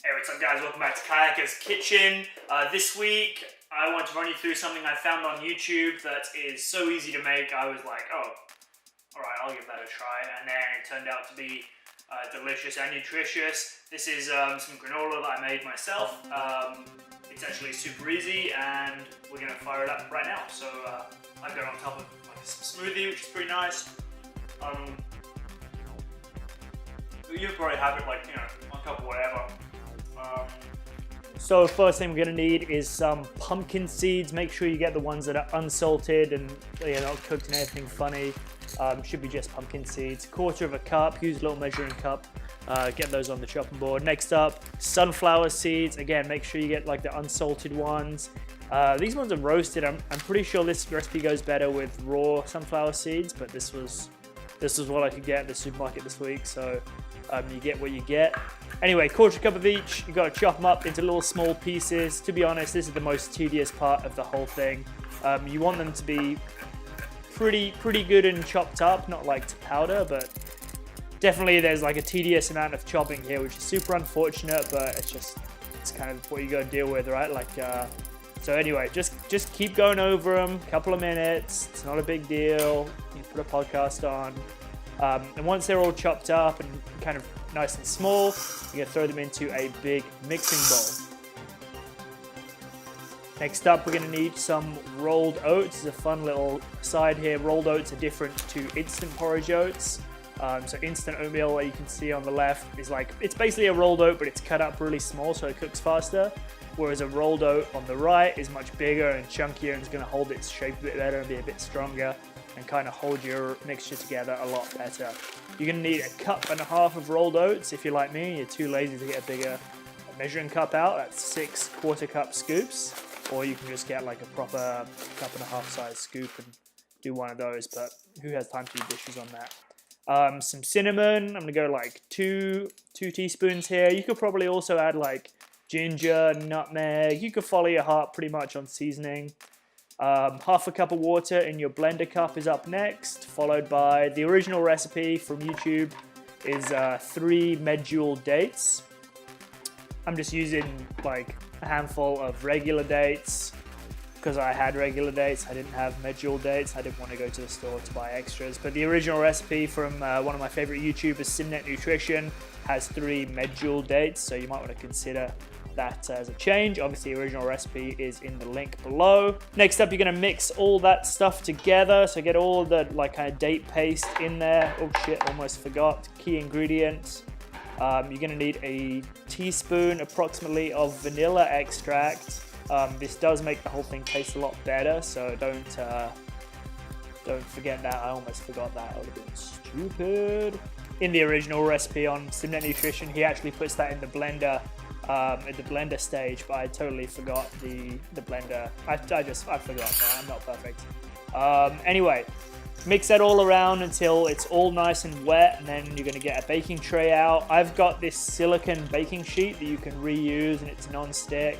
Hey, what's up guys, welcome back to Kayakers Kitchen. This week I want to run you through something I found on YouTube that is so easy to make. I was like, oh, alright, I'll give that a try, and then it turned out to be delicious and nutritious. This is some granola that I made myself. It's actually super easy and we're going to fire it up right now. So I've got it on top of like a smoothie, which is pretty nice. You probably have it like, you know, on top of whatever. So first thing we're going to need is some pumpkin seeds. Make sure you get the ones that are unsalted and not cooked in anything funny. Should be just pumpkin seeds. 1/4 cup, use a little measuring cup. Get those on the chopping board. Next up, sunflower seeds. Again, make sure you get like the unsalted ones. These ones are roasted. I'm pretty sure this recipe goes better with raw sunflower seeds, but this was what I could get at the supermarket this week, so you get what you get. Anyway, 1/4 cup of each. You got to chop them up into little small pieces. To be honest, this is the most tedious part of the whole thing. You want them to be pretty good and chopped up, not like to powder, but definitely there's like a tedious amount of chopping here, which is super unfortunate, but it's kind of what you got to deal with, right? Like, so anyway, just keep going over them, couple of minutes. It's not a big deal. You put a podcast on. And once they're all chopped up and kind of nice and small, you're going to throw them into a big mixing bowl. Next up, we're going to need some rolled oats. It's a fun little side here. Rolled oats are different to instant porridge oats. So instant oatmeal, that you can see on the left, is like, it's basically a rolled oat, but it's cut up really small so it cooks faster. Whereas a rolled oat on the right is much bigger and chunkier and is going to hold its shape a bit better and be a bit stronger and kind of hold your mixture together a lot better. You're going to need 1.5 cups of rolled oats. If you're like me, you're too lazy to get a bigger measuring cup out. That's 6 1/4 cup scoops. Or you can just get like a proper 1.5 cup size scoop and do one of those. But who has time to do dishes on that? Some cinnamon. I'm going to go like two teaspoons here. You could probably also add like ginger, nutmeg. You could follow your heart pretty much on seasoning. 1/2 cup of water in your blender cup is up next, followed by the original recipe from YouTube is 3 medjool dates. I'm just using like a handful of regular dates because I had regular dates. I didn't have medjool dates. I didn't want to go to the store to buy extras. But the original recipe from one of my favorite YouTubers, SimnettNutrition, has 3 medjool dates, so you might want to consider that as a change. Obviously, the original recipe is in the link below. Next up, you're going to mix all that stuff together. So get all the like kind of date paste in there. Oh shit, almost forgot. Key ingredients. You're going to need a teaspoon approximately of vanilla extract. This does make the whole thing taste a lot better, so don't forget that. I almost forgot that. I would have been stupid. In the original recipe on SimnettNutrition, he actually puts that in the blender at the blender stage, but I totally forgot the blender. I forgot. I'm not perfect. Anyway, mix that all around until it's all nice and wet, and then you're going to get a baking tray out. I've got this silicone baking sheet that you can reuse, and it's non-stick.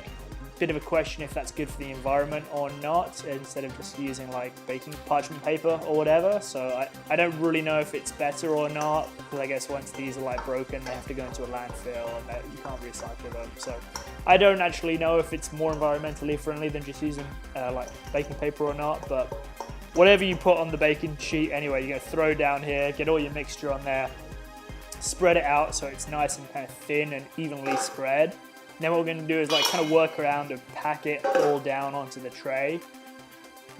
Bit of a question if that's good for the environment or not, instead of just using like baking parchment paper or whatever. So I don't really know if it's better or not, because I guess once these are like broken, they have to go into a landfill and you can't recycle them. So I don't actually know if it's more environmentally friendly than just using like baking paper or not, but whatever you put on the baking sheet anyway, you're gonna throw down here, get all your mixture on there, spread it out so it's nice and kind of thin and evenly spread. And then what we're going to do is like kind of work around and pack it all down onto the tray.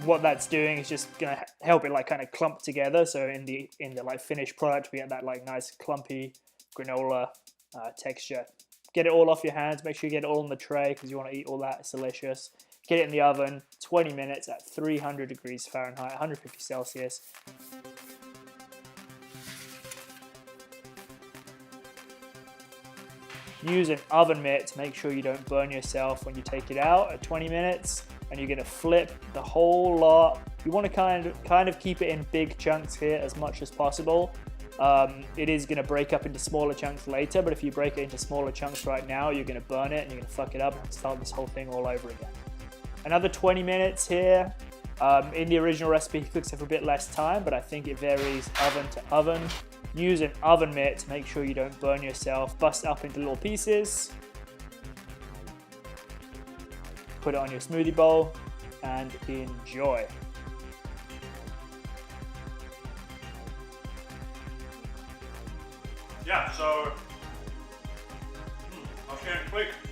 What that's doing is just going to help it like kind of clump together. So in the like finished product, we get that like nice clumpy granola texture. Get it all off your hands. Make sure you get it all in the tray because you want to eat all that. It's delicious. Get it in the oven, 20 minutes at 300 degrees Fahrenheit, 150 Celsius. Use an oven mitt to make sure you don't burn yourself when you take it out at 20 minutes, and you're going to flip the whole lot. You want to kind of keep it in big chunks here as much as possible. It is going to break up into smaller chunks later, but if you break it into smaller chunks right now, you're going to burn it and you're going to fuck it up and start this whole thing all over again. Another 20 minutes here. In the original recipe, it cooks it for a bit less time, but I think it varies oven to oven. Use an oven mitt to make sure you don't burn yourself. Bust it up into little pieces. put it on your smoothie bowl and enjoy. Yeah, so I was getting quick.